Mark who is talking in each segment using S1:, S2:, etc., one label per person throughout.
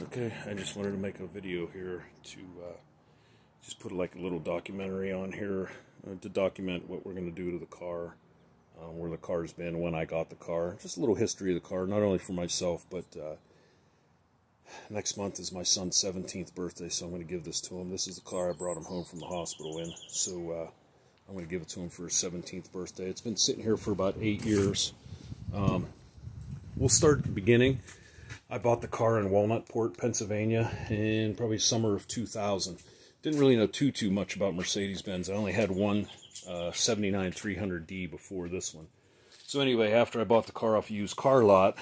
S1: Okay, I just wanted to make a video here to just put like a little documentary on here to document what we're going to do to the car, where the car's been, when I got the car, just a little history of the car, not only for myself, but next month is my son's 17th birthday, so I'm going to give this to him. This is the car I brought him home from the hospital in, so I'm going to give it to him for his 17th birthday. It's been sitting here for about 8 years. We'll start at the beginning. I bought the car in Walnutport, Pennsylvania in probably summer of 2000. Didn't really know too much about Mercedes-Benz. I only had one 79 300D before this one. So anyway, after I bought the car off a used car lot,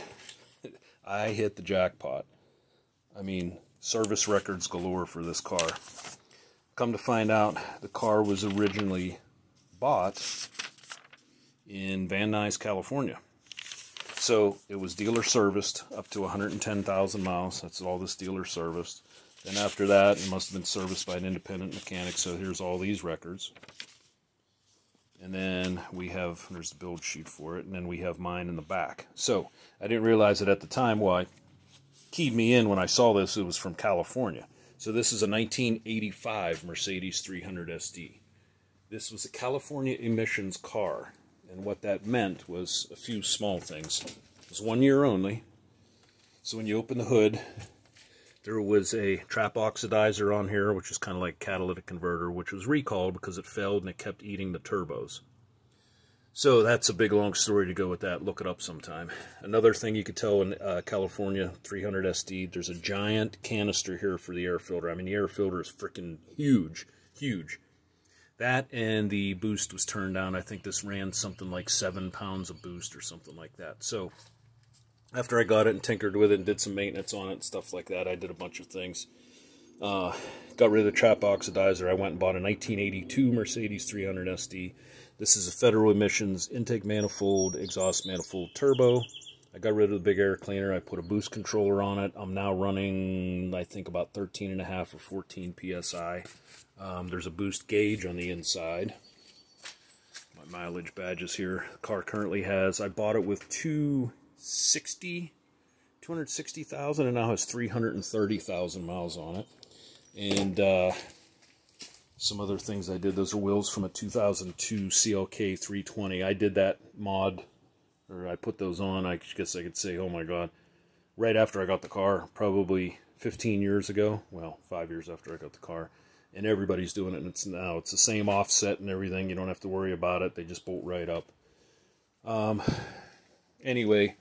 S1: I hit the jackpot. I mean, service records galore for this car. Come to find out, the car was originally bought in Van Nuys, California. So it was dealer serviced up to 110,000 miles. That's all this dealer serviced. Then after that, it must have been serviced by an independent mechanic. So here's all these records. And then we have, there's the build sheet for it. And then we have mine in the back. So I didn't realize it at the time. Why? Keyed me in when I saw this. It was from California. So this is a 1985 Mercedes 300 SD. This was a California emissions car. And what that meant was a few small things. It was 1 year only. So when you open the hood, there was a trap oxidizer on here, which is kind of like catalytic converter, which was recalled because it failed and it kept eating the turbos. So that's a big long story to go with that. Look it up sometime. Another thing you could tell in California 300 SD, there's a giant canister here for the air filter. I mean, the air filter is freaking huge, huge. That and the boost was turned down. I think this ran something like 7 pounds of boost or something like that. So after I got it and tinkered with it and did some maintenance on it and stuff like that, I did a bunch of things. Got rid of the trap oxidizer. I went and bought a 1982 Mercedes 300 SD. This is a federal emissions intake manifold, exhaust manifold turbo. I got rid of the big air cleaner. I put a boost controller on it. I'm now running, I think, about 13.5 or 14 PSI. There's a boost gauge on the inside. My mileage badge is here. The car currently has, I bought it with 260,000 and now has 330,000 miles on it. And some other things I did. Those are wheels from a 2002 CLK 320. I did that mod, or I put those on, I guess I could say, oh my god, right after I got the car, probably 15 years ago. Well, 5 years after I got the car. And everybody's doing it, and it's the same offset and everything. You don't have to worry about it. They just bolt right up. Anyway,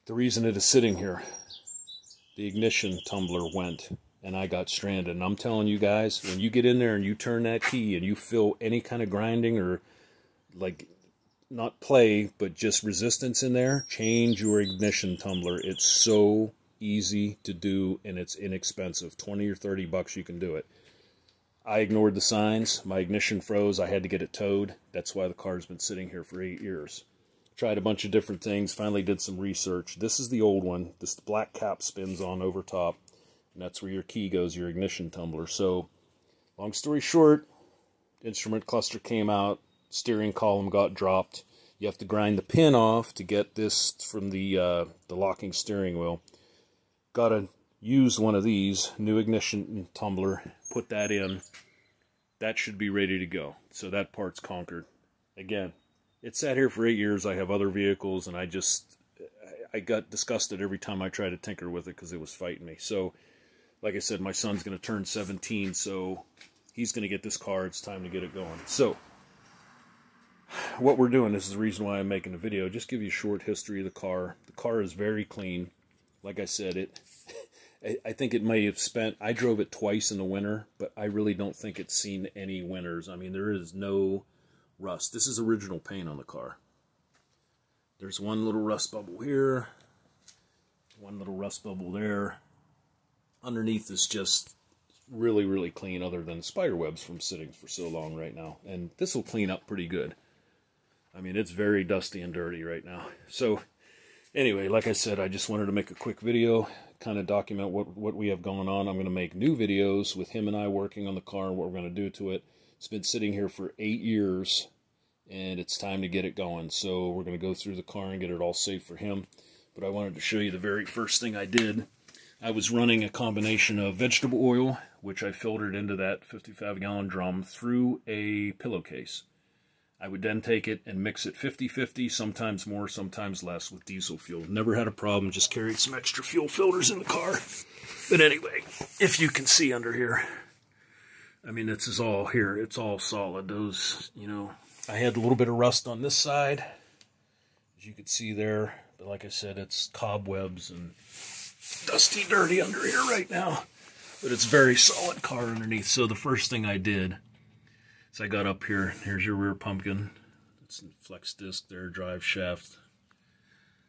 S1: the reason it is sitting here, the ignition tumbler went, and I got stranded. And I'm telling you guys, when you get in there and you turn that key and you feel any kind of grinding or, like, not play, but just resistance in there, change your ignition tumbler. It's so easy to do, and it's inexpensive. 20 or 30 bucks, you can do it. I ignored the signs. My ignition froze. I had to get it towed. That's why the car's been sitting here for 8 years. Tried a bunch of different things. Finally did some research. This is the old one. This black cap spins on over top. And that's where your key goes, your ignition tumbler. So, long story short, instrument cluster came out. Steering column got dropped. You have to grind the pin off to get this from the locking steering wheel. Got to use one of these, new ignition tumbler, put that in. That should be ready to go. So that part's conquered. Again, it sat here for 8 years. I have other vehicles, and I got disgusted every time I tried to tinker with it because it was fighting me. So, like I said, my son's going to turn 17, so he's going to get this car. It's time to get it going. So, what we're doing, this is the reason why I'm making the video, just give you a short history of the car. The car is very clean. Like I said, I think it may have spent, I drove it twice in the winter, but I really don't think it's seen any winters. I mean, there is no rust. This is original paint on the car. There's one little rust bubble here, one little rust bubble there. Underneath is just really, really clean, other than spider webs from sitting for so long right now. And this will clean up pretty good. I mean, it's very dusty and dirty right now. So, anyway, like I said, I just wanted to make a quick video, kind of document what we have going on. I'm going to make new videos with him and I working on the car and what we're going to do to it. It's been sitting here for 8 years, and it's time to get it going. So we're going to go through the car and get it all safe for him. But I wanted to show you the very first thing I did. I was running a combination of vegetable oil, which I filtered into that 55-gallon drum through a pillowcase. I would then take it and mix it 50-50, sometimes more, sometimes less, with diesel fuel. Never had a problem, just carried some extra fuel filters in the car. But anyway, if you can see under here, I mean, this is all here. It's all solid. Those, you know, I had a little bit of rust on this side, as you can see there. But like I said, it's cobwebs and dusty, dirty under here right now. But it's very solid car underneath. So the first thing I did, so I got up here, here's your rear pumpkin. It's flex disc there, drive shaft.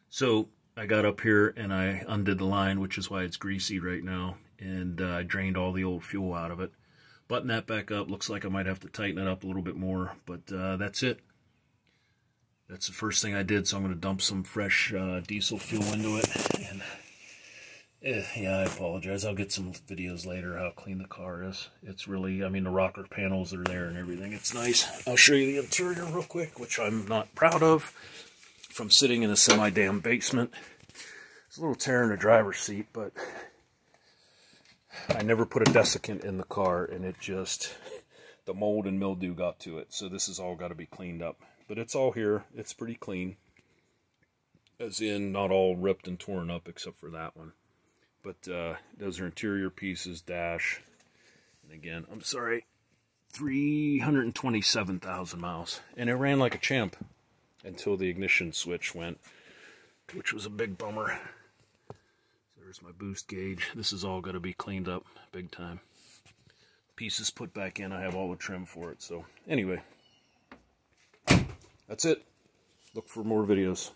S1: So I got up here and I undid the line, which is why it's greasy right now. And I drained all the old fuel out of it. Button that back up. Looks like I might have to tighten it up a little bit more. But that's it. That's the first thing I did. So I'm going to dump some fresh diesel fuel into it. And yeah, I apologize. I'll get some videos later how clean the car is. It's really, I mean, the rocker panels are there and everything. It's nice. I'll show you the interior real quick, which I'm not proud of, from sitting in a semi-damn basement. It's a little tear in the driver's seat, but I never put a desiccant in the car, and it just, the mold and mildew got to it. So this has all got to be cleaned up. But it's all here. It's pretty clean. As in, not all ripped and torn up except for that one. But those are interior pieces, dash. And again, I'm sorry, 327,000 miles. And it ran like a champ until the ignition switch went, which was a big bummer. There's my boost gauge. This is all going to be cleaned up big time. Pieces put back in. I have all the trim for it. So anyway, that's it. Look for more videos.